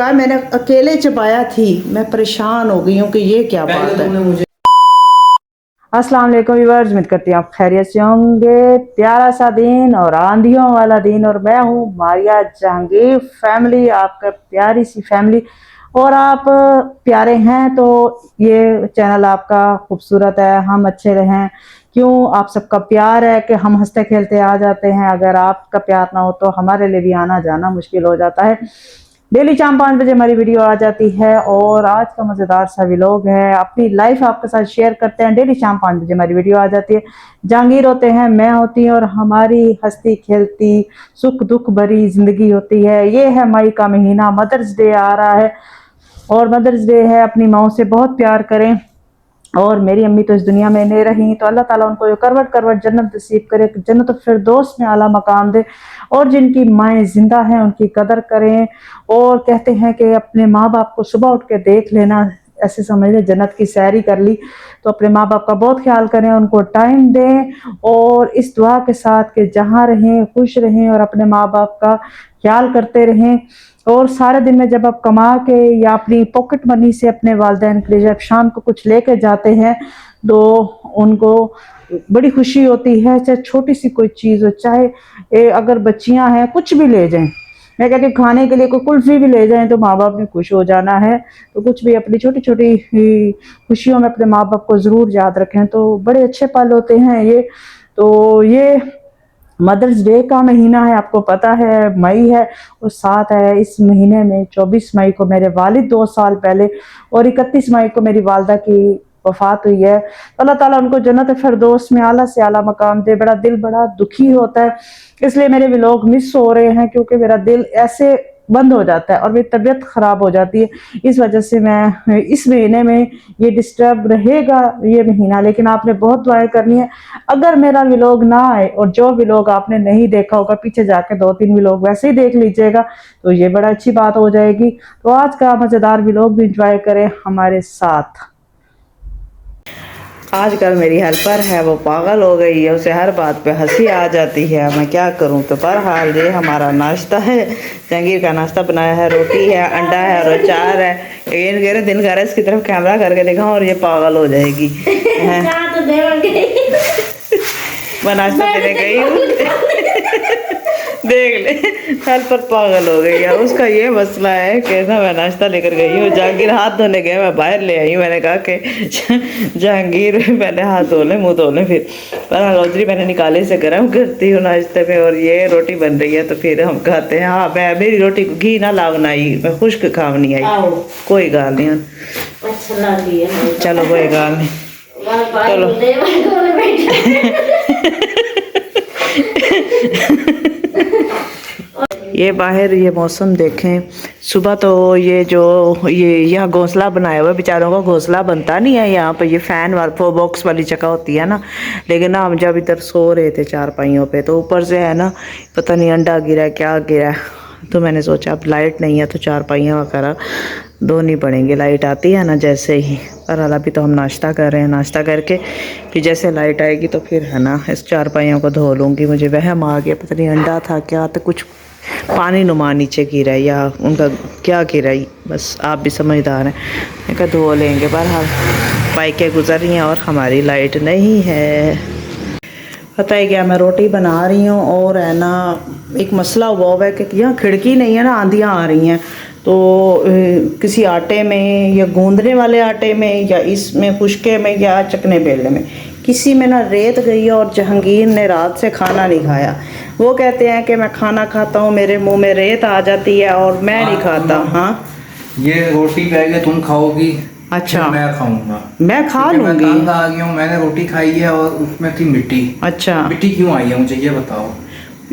मैंने अकेले चबाया थी, मैं परेशान हो गई हूँ कि ये क्या बात है। मुझे अस्सलाम वालेकुम व्यूअर्स, उम्मीद करती हूँ आप खैरियत से होंगे। प्यारा सा दिन और आंधियों वाला दिन, और मैं हूँ मारिया जहांगीर फैमिली, आपका प्यारी सी फैमिली। और आप प्यारे हैं तो ये चैनल आपका खूबसूरत है, हम अच्छे रहें क्यों, आप सबका प्यार है कि हम हंसते खेलते आ जाते हैं। अगर आपका प्यार ना हो तो हमारे लिए भी आना जाना मुश्किल हो जाता है। डेली शाम 5 बजे हमारी वीडियो आ जाती है और आज का मज़ेदार सा व्लॉग है, अपनी लाइफ आपके साथ शेयर करते हैं। डेली शाम 5 बजे हमारी वीडियो आ जाती है। जहांगीर होते हैं, मैं होती हूँ, और हमारी हंसती खेलती सुख दुख भरी जिंदगी होती है। ये है मई का महीना, मदर्स डे आ रहा है और मदर्स डे है, अपनी माओ से बहुत प्यार करें। और मेरी अम्मी तो इस दुनिया में नहीं रही, तो अल्लाह ताला उनको करवट करवट जन्नत नसीब करे, जन्नत फिरदौस में आला मकाम दे। और जिनकी माएँ जिंदा हैं उनकी कदर करें। और कहते हैं कि अपने माँ बाप को सुबह उठ के देख लेना, ऐसे समझ लें जन्नत की सैरी कर ली। तो अपने माँ बाप का बहुत ख्याल करें, उनको टाइम दें, और इस दुआ के साथ कि जहाँ रहें खुश रहें और अपने माँ बाप का ख्याल करते रहें। और सारे दिन में जब आप कमा के या अपनी पॉकेट मनी से अपने वालिदैन के लिए जब शाम को कुछ लेके जाते हैं तो उनको बड़ी खुशी होती है, चाहे छोटी सी कोई चीज़ हो, चाहे अगर बच्चियां हैं कुछ भी ले जाएं। मैं कहती हूँ खाने के लिए कोई कुल्फी भी ले जाएं तो माँ बाप ने खुश हो जाना है। तो कुछ भी अपनी छोटी छोटी खुशियों में अपने माँ बाप को ज़रूर याद रखें, तो बड़े अच्छे पल होते हैं ये। तो ये मदर्स डे का महीना है, आपको पता है मई है, और साथ है इस महीने में 24 मई को मेरे वालिद 2 साल पहले, और 31 मई को मेरी वालदा की वफात हुई है। तो अल्लाह ताला उनको जन्नत फिरदौस में आला से आला मकाम दे। बड़ा दिल बड़ा दुखी होता है, इसलिए मेरे व्लॉग मिस हो रहे हैं, क्योंकि मेरा दिल ऐसे बंद हो जाता है और मेरी तबीयत खराब हो जाती है। इस वजह से मैं इस महीने में ये डिस्टर्ब रहेगा ये महीना, लेकिन आपने बहुत दुआएं करनी है। अगर मेरा व्लॉग ना आए, और जो व्लॉग आपने नहीं देखा होगा पीछे जाके 2-3 व्लॉग वैसे ही देख लीजिएगा, तो ये बड़ा अच्छी बात हो जाएगी। तो आज का मज़ेदार व्लॉग भी इंजॉय करें हमारे साथ। आजकल मेरी हेल्पर है वो पागल हो गई है, उसे हर बात पे हंसी आ जाती है, मैं क्या करूं। तो बहरहाल ये हमारा नाश्ता है, जहांगीर का नाश्ता बनाया है, रोटी है, अंडा है और अचार है। ये कह रहे दिन घर इसकी तरफ कैमरा करके देखा और ये पागल हो जाएगी। मैं नाश्ता देने गई हूँ देख ले, हेल्पर पागल हो गई है। उसका ये मसला है कि ना मैं नाश्ता लेकर गई हूँ, जहांगीर हाथ धोने गए, मैं बाहर ले आई हूँ। मैंने कहा कि जहांगीर पहले हाथ धो ले, मुँह धो ले, फिर पर रोजरी मैंने निकाले से गर्म करती हूँ नाश्ते में, और ये रोटी बन रही है तो फिर हम खाते हैं। हाँ मैं मेरी रोटी घी ना लावना आई, मैं खुश्क खावनी आई, कोई गाल नहीं। चलो कोई गाल नहीं, चलो ये बाहर ये मौसम देखें। सुबह तो ये जो ये यहाँ घोंसला बनाया हुआ है, बेचारों का घोंसला बनता नहीं है यहाँ पे, ये फैन वाला बॉक्स वाली जगह होती है ना। लेकिन ना हम जब इधर सो रहे थे चारपाइयों पे, तो ऊपर से है ना पता नहीं अंडा गिरा क्या गिरा, तो मैंने सोचा अब लाइट नहीं है तो चारपाइयाँ वगैरह धोनी पड़ेंगी, लाइट आती है ना जैसे ही। पर अभी तो हम नाश्ता कर रहे हैं, नाश्ता करके फिर जैसे लाइट आएगी तो फिर है ना इस चारपाइयों को धो लूँगी। मुझे वहम आ गया, पता नहीं अंडा था क्या, तो कुछ पानी नुमा नीचे गिरा या उनका क्या गिरा, बस आप भी समझदार हैं, मैं कहा धो लेंगे। बहरहाल बाइकें गुजर रही हैं और हमारी लाइट नहीं है। पता है क्या, मैं रोटी बना रही हूँ और है ना एक मसला हुआ है कि यहाँ खिड़की नहीं है ना, आंधियाँ आ रही हैं, तो किसी आटे में या गूंदने वाले आटे में या इसमें खुशके में या चकने बेलने में किसी में ना रेत गई है, और जहांगीर ने रात से खाना नहीं खाया। वो कहते हैं कि मैं खाना खाता हूँ मेरे मुंह में रेत आ जाती है और मैं नहीं खाता। हाँ ये रोटी पहले तुम खाओगी, अच्छा मैं खाऊंगा, मैं खा लूंगी। मैं आ गया हूँ, मैंने रोटी खाई है और उसमें थी मिट्टी। अच्छा मिट्टी क्यों आई है मुझे ये बताओ।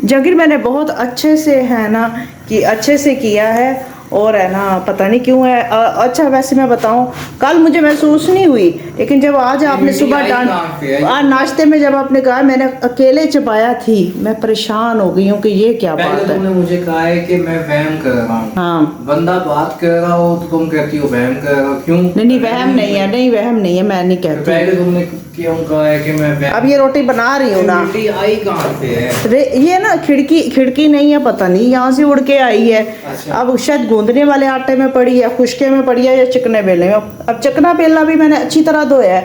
जहांगीर मैंने बहुत अच्छे से है ना कि अच्छे से किया है, और है ना पता नहीं क्यों है। अच्छा वैसे मैं बताऊं, कल मुझे महसूस नहीं हुई, लेकिन जब आज आपने सुबह आज नाश्ते में जब आपने कहा मैंने अकेले चबाया थी, मैं परेशान हो गई हूँ कि ये क्या बात है। तुमने मुझे कहा है कि मैं वहम कर रहा हूँ। हाँ बंदा बात कर रहा हो तो तुम कहती हो वहम कर रहा हो, क्यों? नहीं वहम नहीं है, नहीं वहम नहीं है, मैं नहीं कहती। पहले तुमने क्यों कहा है कि मैं अब ये रोटी बना रही हूँ ना, मिट्टी आई कहाँ से है? ये ना खिड़की नहीं है, पता नहीं यहाँ से उड़ के आई है। अच्छा। अब शायद गूंदने वाले आटे में पड़ी है, खुश्के में पड़ी है, या चिकने बेलने में। अब चिकना बेलना भी मैंने अच्छी तरह धोया है,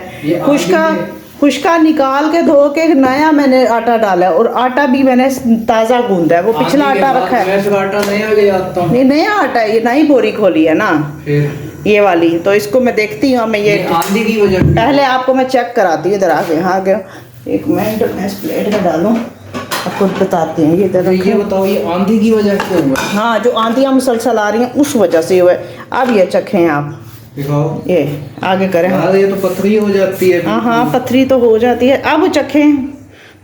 खुश्का निकाल के धो के नया मैंने आटा डाला है, और आटा भी मैंने ताज़ा गूंदा है, वो पिछला आटा रखा है। आटा नहीं, नया आटा है, ये नई बोरी खोली है ना ये वाली, तो इसको मैं देखती हूँ। मैं ये आंधी की वजह, पहले आपको मैं चेक कराती हूँ, इधर आके। हाँ गया, एक मिनट मैं इस प्लेट में डालूँ, आपको बताते हैं। ये इधर ये बताओ, ये आंधी की वजह से हुआ? हाँ, जो आंधियाँ मुसलसल आ रही हैं उस वजह से हुआ है। अब ये चखें आप, दिखाओ, ये आगे करें। ये तो पथरी हो जाती है। हाँ, पथरी तो हो जाती है। अब चखें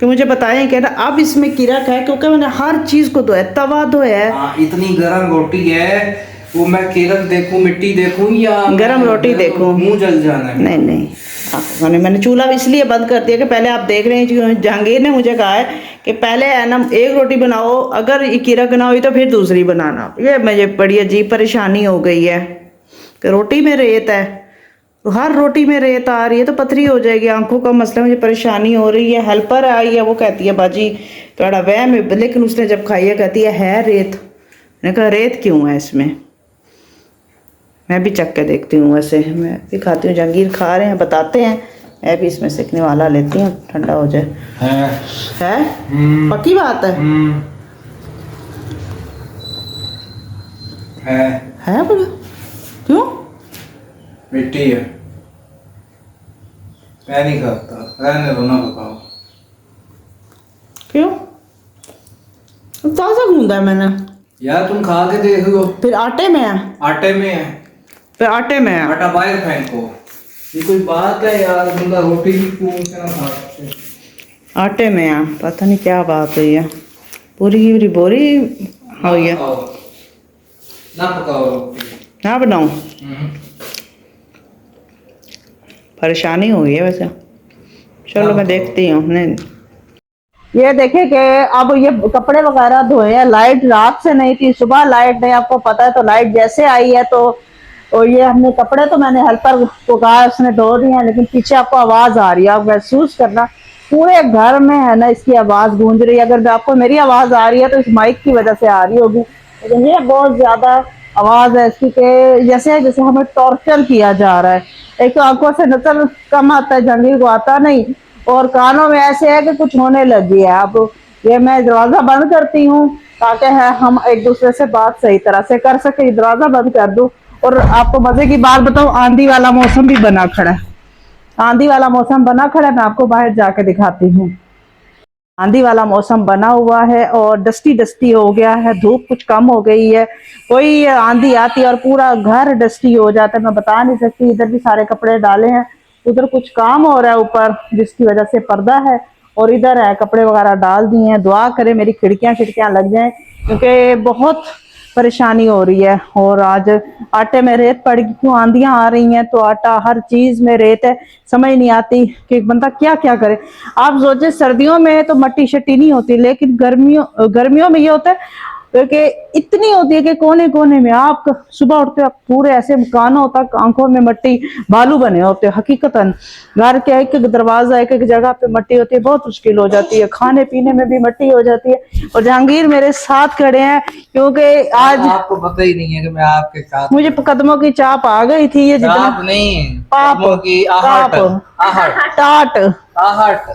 कि मुझे बताएं क्या ना, अब इसमें कीरक है, क्योंकि मैंने हर चीज़ को धोया, तवा धोया है। इतनी गर्म रोटी है, वो मैं कीरक देखूं, मिट्टी देखूं, या गर्म रोटी देखूं? मुंह जल जाना है। नहीं, मैंने चूल्हा इसलिए बंद कर दिया कि पहले आप देख रहे हैं, जहांगीर ने मुझे कहा है कि पहले है ना एक रोटी बनाओ, अगर कीरक ना हुई तो फिर दूसरी बनाना। ये मुझे बड़ी अजीब परेशानी हो गई है कि रोटी में रेत है, तो हर रोटी में रेत आ रही है तो पथरी हो जाएगी, आंखों का मसला, मुझे परेशानी हो रही है। हेल्पर आई है, वो कहती है बाजी थोड़ा वहम है, लेकिन उसने जब खाई है कहती है रेत। मैंने कहा रेत क्यों है इसमें, मैं भी चख के देखती हूँ। वैसे मैं भी खाती हूँ, जहांगीर खा रहे हैं, बताते हैं, मैं भी इसमें सेकने वाला लेती हूँ, ठंडा हो जाए। है? पक्की बात है? है बोला? क्यों? मिट्टी है, मैं नहीं खाता, रहने दो ना, बताओ क्यों? ताज़ा गूंदा है मैंने यार, तुम खा के देख लो। फिर आटे में है? आटे में है, फिर आटे में है। आटा बाहर फेंको, ये कोई बात है यार, बंदा रोटी भी क्यों ना खा सकते। आटे में है, पता नहीं क्या बात हुई है, पूरी की पूरी बोरी हुई है। ना पकाओ रोटी, ना बनाऊं? परेशानी हो गई है वैसे, चलो मैं देखती हूँ। नहीं, ये देखे कि अब ये कपड़े वगैरह धोए हैं, लाइट रात से नहीं थी, सुबह लाइट नहीं, आपको पता है, तो लाइट जैसे आई है तो और ये हमने कपड़े तो मैंने हेल्पर को कहा, उसने धो दिए हैं, लेकिन पीछे आपको आवाज आ रही है, आप महसूस करना पूरे घर में है ना इसकी आवाज गूंज रही है। अगर आपको मेरी आवाज आ रही है तो इस माइक की वजह से आ रही होगी, लेकिन ये बहुत ज्यादा आवाज है इसकी कि जैसे हमें टॉर्चर किया जा रहा है। एक तो आंखों से नजर कम आता है, जहांगीर को आता नहीं, और कानों में ऐसे है कि कुछ होने लगी है। अब ये मैं दरवाजा बंद करती हूँ ताकि है हम एक दूसरे से बात सही तरह से कर सके। दरवाजा बंद कर दूं, और आपको मजे की बात बताऊं, आंधी वाला मौसम भी बना खड़ा है, आंधी वाला मौसम बना खड़ा है। मैं आपको बाहर जाके दिखाती हूँ, आंधी वाला मौसम बना हुआ है और डस्टी डस्टी हो गया है, धूप कुछ कम हो गई है। कोई आंधी आती है और पूरा घर डस्टी हो जाता है, मैं बता नहीं सकती। इधर भी सारे कपड़े डाले हैं, उधर कुछ काम हो रहा है ऊपर, जिसकी वजह से पर्दा है, और इधर है कपड़े वगैरह डाल दिए हैं। दुआ करें मेरी खिड़कियां लग जाएं, क्योंकि बहुत परेशानी हो रही है। और आज आटे में रेत पड़ गई, क्यों आंधियां आ रही हैं तो आटा, हर चीज में रेत है, समझ नहीं आती कि बंदा क्या क्या करे। आप सोचे सर्दियों में तो मट्टी शट्टी नहीं होती, लेकिन गर्मियों में ये होता है कि इतनी होती है कि कोने कोने में आप सुबह उठते हो पूरे ऐसे कानों तक आंखों में मट्टी बालू बने होते हैं। हकीकतन घर के एक एक दरवाजा, एक एक जगह पे मट्टी होती है, बहुत मुश्किल हो जाती है, खाने पीने में भी मट्टी हो जाती है। और जहांगीर मेरे साथ खड़े हैं, क्योंकि आज आपको पता ही नहीं है कि मैं आपके साथ, मुझे कदमों की चाप आ गई थी, ये जितना नहीं पाप की टाट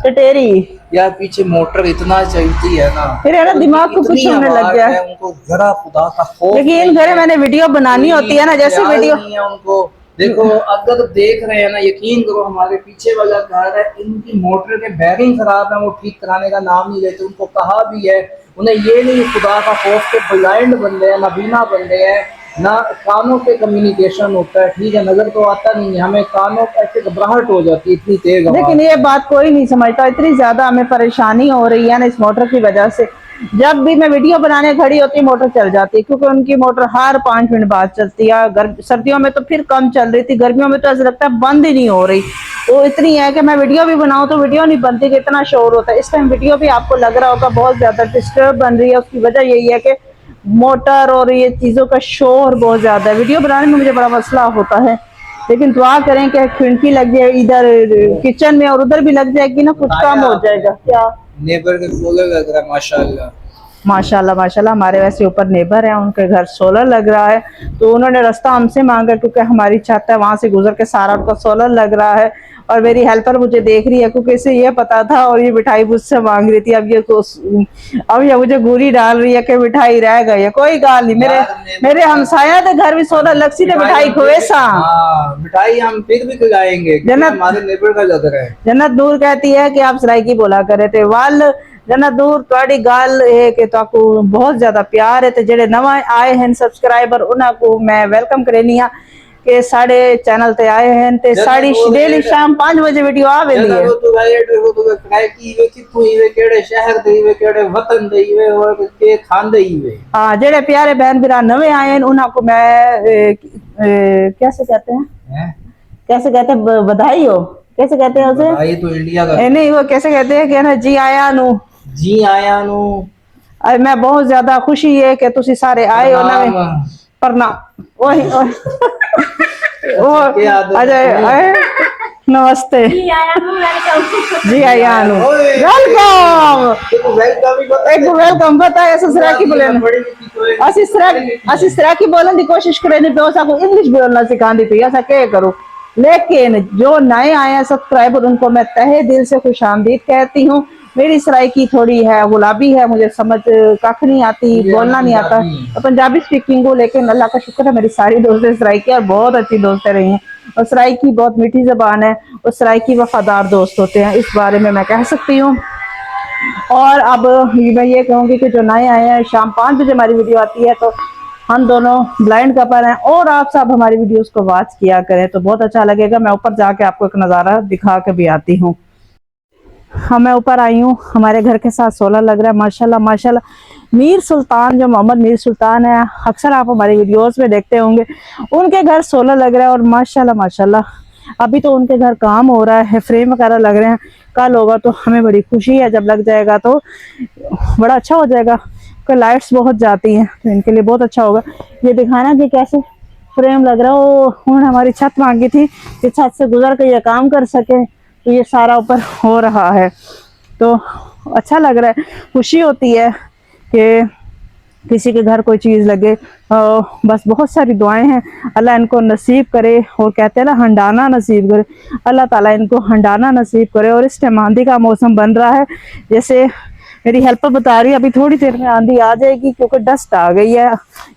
टटेरी यार, पीछे मोटर इतना चलती है ना, फिर है ना दिमाग को कुछ होने लग गया है उनको, जरा खुदा का खौफ। लेकिन इन घरे मैंने वीडियो बनानी होती है ना, जैसे वीडियो नहीं है उनको। देखो अगर देख रहे हैं ना, यकीन करो, हमारे पीछे वाला घर है, इनकी मोटर के बैरिंग खराब है, वो ठीक कराने का नाम नहीं लेते। उनको कहा भी है, उन्हें ये नहीं खुदा का खौफ के ब्लाइंड बंदे हैं, नबीना बंदे हैं, ना कानों पे कम्युनिकेशन होता है, ठीक है, नजर तो आता नहीं है, हमें कानों पे ऐसे घबराहट हो जाती है, इतनी तेज। लेकिन ये बात कोई नहीं समझता, इतनी ज्यादा हमें परेशानी हो रही है ना इस मोटर की वजह से। जब भी मैं वीडियो बनाने खड़ी होती मोटर चल जाती है, क्योंकि उनकी मोटर हर 5 मिनट बाद चलती है। सर्दियों में तो फिर कम चल रही थी, गर्मियों में तो ऐसा लगता है बंद ही नहीं हो रही। वो इतनी है कि मैं वीडियो भी बनाऊं तो वीडियो नहीं बनती, कि इतना शोर होता है। इस टाइम वीडियो भी आपको लग रहा होगा बहुत ज्यादा डिस्टर्ब बन रही है, उसकी वजह यही है कि मोटर और ये चीजों का शोर बहुत ज्यादा है। वीडियो बनाने में मुझे बड़ा मसला होता है, लेकिन दुआ करें कि खिड़की लग जाए इधर किचन में, और उधर भी लग जाएगी ना, कुछ कम हो जाएगा। क्या नेबर के फूल लग रहा है माशाल्लाह। माशाल्लाह माशाल्लाह। हमारे वैसे ऊपर नेबर है, उनके घर सोलर लग रहा है, तो उन्होंने रास्ता हमसे मांगा क्योंकि हमारी छत है, वहां से गुजर के सारा उनका सोलर लग रहा है। और मेरी हेल्पर मुझे देख रही है क्योंकि इसे ये पता था और ये मिठाई मुझसे मांग रही थी। अब ये मुझे गुरी डाल रही है कि मिठाई रह गई है। कोई गाल नहीं, मेरे हमसाया के घर भी सोलर लक्सी ने मिठाई खुएसा। मिठाई हम फिर भी खिलाएंगे, जन्नत हमारे नेबर का लग रहा है। जन्नत नूर कहती है कि आप सराइकी बोला करे थे वाल। जन्नत नूर ਤੁਹਾਡੀ ਗੱਲ है कि ताकू बहुत ज्यादा प्यार है, तो जेडे नवा आए हैं सब्सक्राइबर उन्हां को मैं वेलकम करनी आ कि साडे चैनल ते आए हैं ते साडी डेली शाम 5 बजे वीडियो आ वेंदी है। तो राइट तो सराइकी वे कितों ही वे केड़े शहर दे वे केड़े वतन दे वे और के खांदे ही वे। हां, जेडे प्यारे बहन भरा नवे आए हैं उन्हां को मैं कैसे कहते हैं कैसे कहते हैं बधाई हो, कैसे कहते हैं उसे? बधाई तो इंडिया का नहीं, वो कैसे कहते हैं कि ना जी आया नु, जी आया नु। मैं बहुत ज्यादा खुशी है कि तुसी सारे आए हो ना परना वही वो अजय नमस्ते जी आया नु वेलकम वेलकम बताए ससुराकी बोले ससुराकी बोलने की कोशिश करें तो को इंग्लिश बोलना सिखाती थी ऐसा क्या करूं। लेकिन जो नए आए हैं सब्सक्राइबर उनको मैं तहे दिल से खुशामदीद कहती हूँ। मेरी सराइकी थोड़ी है गुलाबी है, मुझे समझ कख नहीं आती, बोलना नहीं आता, तो पंजाबी स्पीकिंग हूँ, लेकिन अल्लाह का शुक्र है मेरी सारी दोस्तें सराइकी और बहुत अच्छी दोस्तें रही हैं। और सराइकी बहुत मीठी जबान है और सराइकी वफादार दोस्त होते हैं, इस बारे में मैं कह सकती हूँ। और अब मैं ये कहूँगी कि जो नए आए हैं शाम 5 बजे हमारी वीडियो आती है, तो हम दोनों ब्लाइंड कपल हैं और आप सब हमारी वीडियोस को वॉच किया करें तो बहुत अच्छा लगेगा। मैं ऊपर जाके आपको एक नज़ारा दिखा के भी आती हूँ। हाँ, मैं ऊपर आई हूँ, हमारे घर के साथ सोलर लग रहा है माशाल्लाह माशाल्लाह। मीर सुल्तान, जो मोहम्मद मीर सुल्तान है, अक्सर आप हमारी वीडियोस में देखते होंगे, उनके घर सोलर लग रहा है और माशाल्लाह माशाल्लाह अभी तो उनके घर काम हो रहा है, फ्रेम वगैरह लग रहे हैं। कल होगा तो हमें बड़ी खुशी है, जब लग जाएगा तो बड़ा अच्छा हो जाएगा। लाइट्स बहुत जाती हैं तो इनके लिए बहुत अच्छा होगा। ये दिखाना कि कैसे फ्रेम लग रहा है। वो उन्होंने हमारी छत मांगी थी कि छत से गुजर कर ये काम कर सके, तो ये सारा ऊपर हो रहा है तो अच्छा लग रहा है। खुशी होती है कि किसी के घर कोई चीज़ लगे। बस बहुत सारी दुआएं हैं, अल्लाह इनको नसीब करे और कहते हैं ना हंडाना नसीब करे, अल्लाह ताला इनको हंडाना नसीब करे। और इस टाइम आंधी का मौसम बन रहा है, जैसे मेरी हेल्पर बता रही है अभी थोड़ी देर में आंधी आ जाएगी क्योंकि डस्ट आ गई है।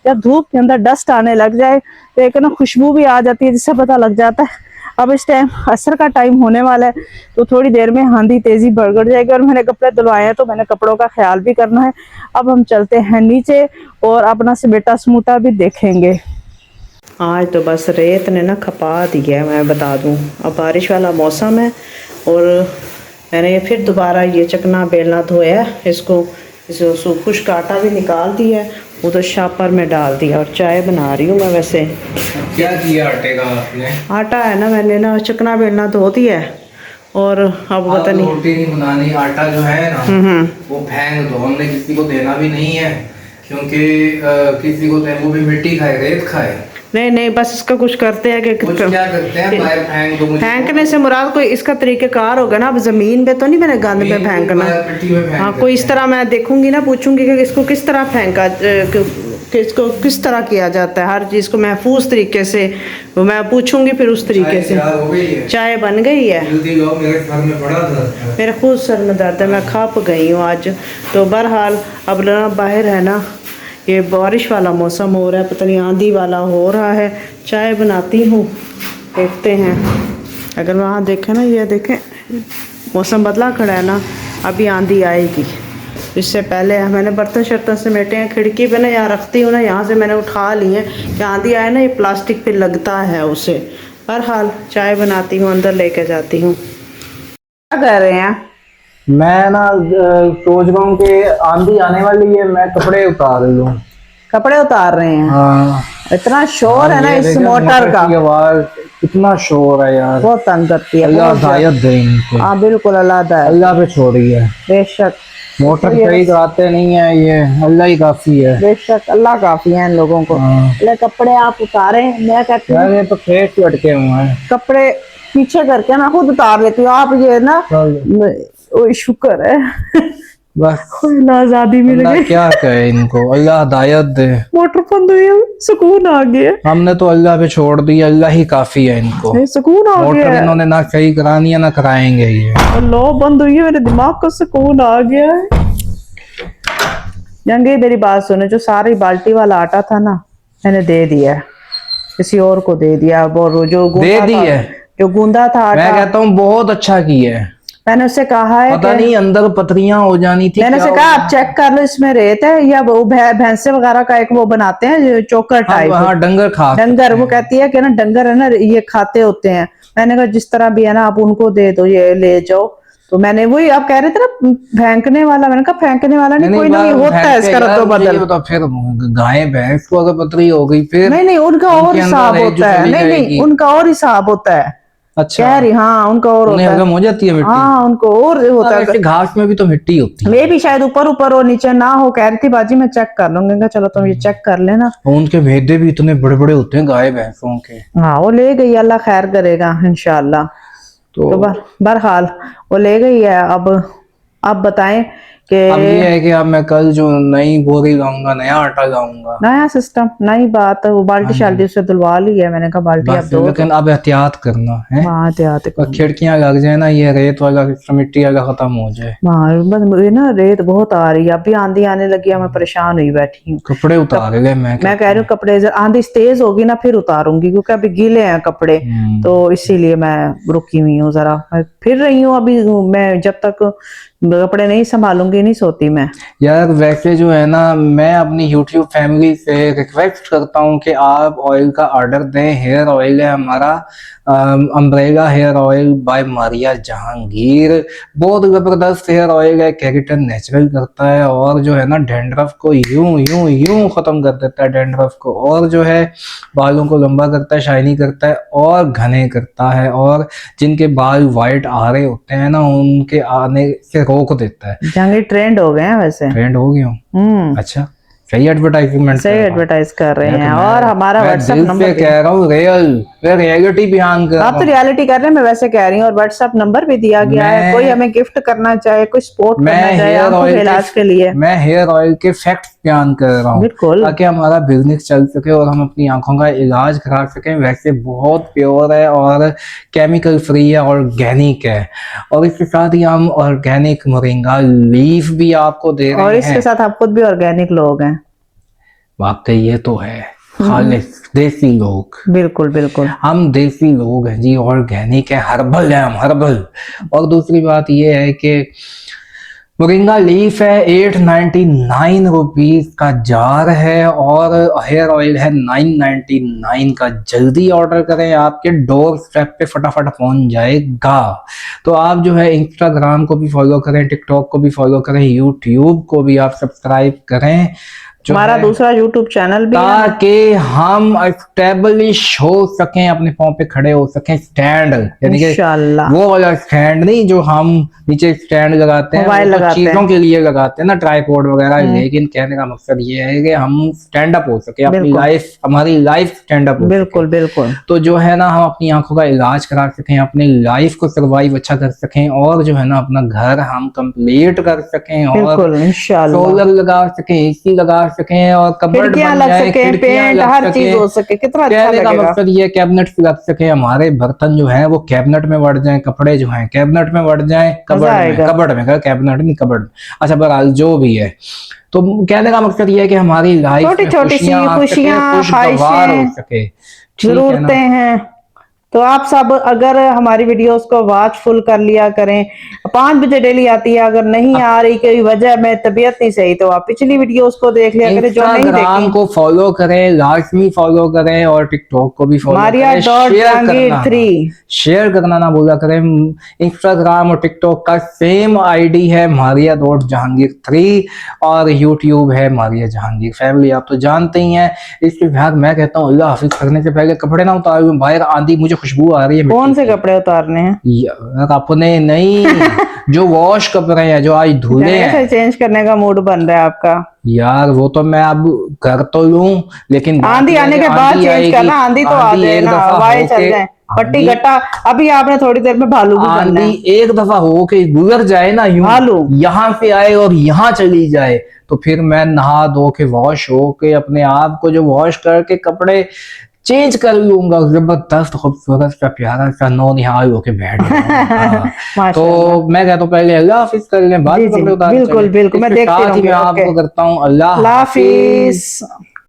जब धूप के अंदर डस्ट आने लग जाए तो एक ना खुशबू भी आ जाती है जिससे पता लग जाता है अब इस टाइम असर का टाइम होने वाला है, तो थोड़ी देर में आंधी तेजी बढ़ जाएगी। और मैंने कपड़े धुलवाए हैं तो मैंने कपड़ों का ख्याल भी करना है। अब हम चलते हैं नीचे और अपना समेटा समूटा भी देखेंगे। आज तो बस रेत ने ना खपा दिया है, मैं बता दूं। अब बारिश वाला मौसम है और मैंने ये फिर दोबारा ये चकना बेलना धोया, इसको खुश्क आटा भी निकाल दिया है, उधर शापर में डाल दिया और चाय बना रही हूँ मैं। वैसे क्या किया आटे का आपने? आटा है ना, मैंने ना चकना बेलना धो दिया है और अब पता नहीं रोटी नहीं बनानी। आटा जो है ना वो फेंक दो, हमने किसी को देना भी नहीं है क्योंकि किसी को वो भी मिट्टी खाए, रेत खाए। नहीं बस इसका कुछ करते हैं कि क्या करते हैं, बाहर फेंक दो। फेंकने से मुराद कोई इसका तरीकेकार होगा ना, अब जमीन पे तो नहीं मैंने गंद पे फेंकना। हाँ, कोई इस तरह मैं देखूंगी ना, पूछूंगी कि इसको किस तरह फेंका, इसको किस तरह किया जाता है, हर चीज़ को महफूज तरीके से मैं पूछूंगी, फिर उस तरीके से। चाय बन गई है, मेरे खुद सर में दर्द है, मैं खप गई हूँ आज। तो बहरहाल अब ना बाहर है ना ये बारिश वाला मौसम हो रहा है, पता नहीं आंधी वाला हो रहा है। चाय बनाती हूँ, देखते हैं। अगर वहाँ देखें ना, ये देखें मौसम बदला खड़ा है ना, अभी आंधी आएगी। इससे पहले मैंने बर्तन शर्तन समेटे हैं, खिड़की पे ना यहाँ रखती हूँ ना, यहाँ से मैंने उठा ली है कि आंधी आए ना ये प्लास्टिक पे लगता है उसे। बहरहाल चाय बनाती हूँ, अंदर लेके जाती हूँ। क्या कर रहे हैं? मैं ना सोच रहा हूँ कि आंधी आने वाली है, मैं कपड़े उतार रही हूँ। कपड़े उतार रहे हैं? हाँ। इतना शोर है ना इस मोटर का, आवाज कितना शोर है यार, बहुत तंग करती है। अल्लाह हिदायत दे इनको। हाँ बिल्कुल, अल्लाह पे छोड़ी है। बेशक मोटर सही कराते नहीं है, ये अल्लाह ही काफी है। बेशक अल्लाह काफी है इन लोगों को। कपड़े आप उतारे, मैं कहती हूँ तो खेत से अटके हुए हैं, कपड़े पीछे करके मैं खुद उतार लेती हूँ। आप ये ना शुक्र है बस अल्लाह आजादी मिल अल्लाह गई, क्या कहे इनको, अल्लाह हिदायत दे। मोटर बंद हुई है, सुकून आ गया, हमने तो अल्लाह पे छोड़ दिया, अल्लाह ही काफी है इनको। सुकून आ मोटर गया, इन्होंने ना सही करानी है ना कराएंगे ये। अल्लाह बंद हुई है, मेरे दिमाग को सुकून आ गया है। जंगे मेरी बात सुनो, जो सारी बाल्टी वाला आटा था ना, मैंने दे दिया है, किसी और को दे दिया। और जो दे गूंदा दी था, है, जो गूंदा था मैं आटा, कहता हूँ बहुत अच्छा किया है। मैंने उससे कहा है पता कि नहीं अंदर पथरियां हो जानी थी, मैंने क्या उसे हो कहा जाना आप चेक कर लो इसमें रेत है या वो भैंसे वगैरह का एक वो बनाते हैं जो चोकर था। टाइप, हाँ डंगर खा डंगर, सकते वो हैं। कहती है कि ना डंगर है ना ये खाते होते हैं। मैंने कहा जिस तरह भी है ना आप उनको दे दो, ये ले जाओ। तो मैंने वही आप कह रहे थे ना फेंकने वाला, मैंने कहा फेंकने वाला नहीं, कोई ना कोई होता है इसका रद्दो मुझे ये बदल। बता, फिर गाय भैंस को अगर पथरी हो गई फिर नहीं नहीं, उनका और उनके अंदर हिसाब है जो होता है, चली नहीं नहीं जाएगी। उनका और हिसाब होता है, अच्छा, कह रही, हाँ उनका और उन्हें होता है, हजम हो जाती है मिट्टी। हाँ उनको और होता है। वैसे घास में भी तो मिट्टी होती है। मे भी शायद ऊपर ऊपर और नीचे ना हो, कह रही थी बाजी मैं चेक कर लूंगी। मैं कहा, चलो तुम ये चेक कर लेना। और उनके भेदे भी इतने बड़े बड़े होते हैं गाय भैंसों के। हाँ वो ले गई, अल्लाह खैर करेगा इंशाल्लाह। तो तो बहरहाल वो ले गई है। अब बताएं कि अब ये है कि अब मैं कल जो नई बोरी लाऊंगा, नया आटा लाऊंगा। नया सिस्टम, नई बात है। वो बाल्टी हाँ शाल्टी जी, उससे धुलवा ली है, मैंने कहा बाल्टी अब बस दो तो लेकिन अब एहतियात करना है। वहां एहतियात और खिड़कियां लग जाए ना, ये रेत वाला सिस्टम मिट्टी वाला खत्म हो जाए। वहां बस ये ना रेत बहुत आ रही है, अभी आंधी आने लगी है, मैं परेशान हुई बैठी हूँ। कपड़े उतार ले मैं मैं कह कहता रही हूँ कपड़े आंधी तेज होगी ना फिर उतारूंगी, क्योंकि अभी गीले हैं कपड़े, हूँ। तो इसीलिए मैं रुकी हुई हूँ जरा। मैं फिर रही हूँ अभी, मैं जब तक कपड़े नहीं संभालूंगी नहीं सोती मैं। यार वैसे जो है ना, मैं अपनी YouTube फैमिली से रिक्वेस्ट करता हूँ कि आप ऑयल का ऑर्डर दें। हेयर ऑयल है हमारा, umbrella hair oil by Maria Jahangir. बहुत जबरदस्त हेयर ऑयल है, केराटिन नेचुरल करता है और जो है ना डैंड्रफ को यूं यूं यूं खत्म कर देता है डैंड्रफ को, और जो है बालों को लंबा करता है, शाइनी करता है और घने करता है, और जिनके बाल वाइट आ रहे होते हैं ना उनके आने से रोक देता है। जंगी ट्रेंड हो गए हैं वैसे। ट्रेंड हो गया हूँ। अच्छा, सही एडवर्टाइजमेंट सही एडवर्टाइज कर रहे हैं। मैं और हमारा मैं व्हाट्सएप दिल नंबर से कह रहा हूँ, रियलिटी बयान कर रहा आप तो हूँ। रियलिटी कर रहे हैं, मैं वैसे कह रही हूँ। और व्हाट्सएप नंबर भी दिया गया है, कोई हमें गिफ्ट करना चाहे, कोई सपोर्ट करना चाहे आंखों के इलाज के लिए। मैं हेयर ऑयल के फैक्ट्स बयान कर रहा हूँ बिल्कुल ताकि हमारा बिजनेस चल सके और हम अपनी आंखों का इलाज करा सकें। वैसे बहुत प्योर है और केमिकल फ्री है, ऑर्गेनिक है, और इसके साथ ही हम ऑर्गेनिक मोरिंगा लीफ भी आपको दे और रहे इसके हैं। साथ आप खुद भी ऑर्गेनिक लोग हैं। वाकई ये तो है, खालिस देसी लोग, बिल्कुल बिल्कुल। हम देसी लोग हैं जी, ऑर्गेनिक है, हर्बल है हम, हर्बल। और दूसरी बात ये है कि मोरिंगा लीफ है 899 रुपीज का जार है, और हेयर ऑयल है 999 का। जल्दी ऑर्डर करें, आपके डोर स्टेप पे फटाफट पहुंच जाएगा। तो आप जो है इंस्टाग्राम को भी फॉलो करें, टिकटॉक को भी फॉलो करें, यूट्यूब को भी आप सब्सक्राइब करें, हमारा दूसरा यूट्यूब चैनल भी है, ताकि हम एस्टेब्लिश हो सकें, अपने पांव पे खड़े हो सकें। स्टैंड यानी कि इंशाल्लाह। वो वाला स्टैंड नहीं जो हम नीचे स्टैंड लगाते हैं, मोबाइल वो तो लगाते चीजों हैं। के लिए लगाते हैं ना, ट्राइपॉड वगैरह। लेकिन कहने का मकसद ये है कि हम स्टैंड अप हो सके, अपनी बिल्कुल लाइफ, हमारी लाइफ स्टैंड अप हो बिल्कुल सके। बिल्कुल। तो जो है ना हम अपनी आंखों का इलाज करा सकें, अपनी लाइफ को सर्वाइव अच्छा कर सकें, और जो है ना अपना घर हम कंप्लीट कर सकें, और बिल्कुल इंशाल्लाह। सोलर लगा सकें, एसी लगा सकें, और कबर्ड खिड़कियां बन लग जाए, सके, खिड़कियां पेंट, लग हर सके। चीज हो सके, कितना अच्छा कहने का लगेगा। मकसद ये है कैबिनेट लग सके, हमारे बर्तन जो हैं वो कैबिनेट में बढ़ जाएं, कपड़े जो हैं कैबिनेट में बढ़ जाएं, मजा आएगा। कबर्ड में, कैबिनेट नहीं कबर्ड में। अच्छा बहरहाल जो भी है, तो कहने का मकसद ये है कि हमारी लाइफ छोटी में छोटी सी खुशियां आ सके, खुशियां, खुशगवार हो ख्वाहिशें, सके, ठीक है जरूरतें ना। हैं। तो आप सब अगर हमारी वीडियोस को वॉचफुल कर लिया करें। 5 बजे डेली आती है, अगर नहीं आ रही कोई वजह में तबीयत नहीं सही, तो आप पिछली वीडियोस को देख लिया करें जो नहीं इंस्टाग्राम देखी। को फॉलो करें, लाजमी फॉलो करें, और टिकटॉक को भी फॉलो मारिया करें। डॉट जहांगीर 3। शेयर करना ना भूला करें। इंस्टाग्राम और टिकटॉक का सेम आईडी है, मारिया डॉट जहांगीर 3, और यूट्यूब है मारिया जहांगीर फैमिली। आप तो जानते ही हैं। इसके बाद मैं कहता हूँ अल्लाह हाफिज करने से पहले कपड़े ना उतारो, बाहर आंधी, मुझे खुशबू आ रही है। कौन से कपड़े उतारने हैं? यार अपने नहीं जो वॉश कपड़े हैं, जो आज धुले हैं। चेंज करने का मूड बन रहा है आपका? यार वो तो मैं अब कर तो लूं, लेकिन आंधी आने के बाद चेंज करना, आंधी तो आ जाए ना, हवाएं चल जाए। पट्टी गट्टा अभी आपने थोड़ी देर में भालू भी बनना है। आंधी एक दफा हो के गुजर जाए ना यूं, भालू यहाँ पे आए और यहाँ चली जाए, तो फिर मैं नहा धो के वॉश हो के अपने आप को जो वॉश करके कपड़े चेंज कर लूंगा, जबरदस्त खूबसूरत सा प्यारा सा नो निहाल होके बैठ जाऊंगा। हाँ। माशाल्लाह। तो मैं कहता हूँ पहले अल्लाह हाफिज कर लें, बाद जी में जी, कपड़े उतार के बिल्कुल चलें। बिल्कुल, मैं इसके देखती साथ ही रहूंगी। मैं आपको ओके, करता हूँ अल्लाह अल्लाह हाफिज। हाफिज।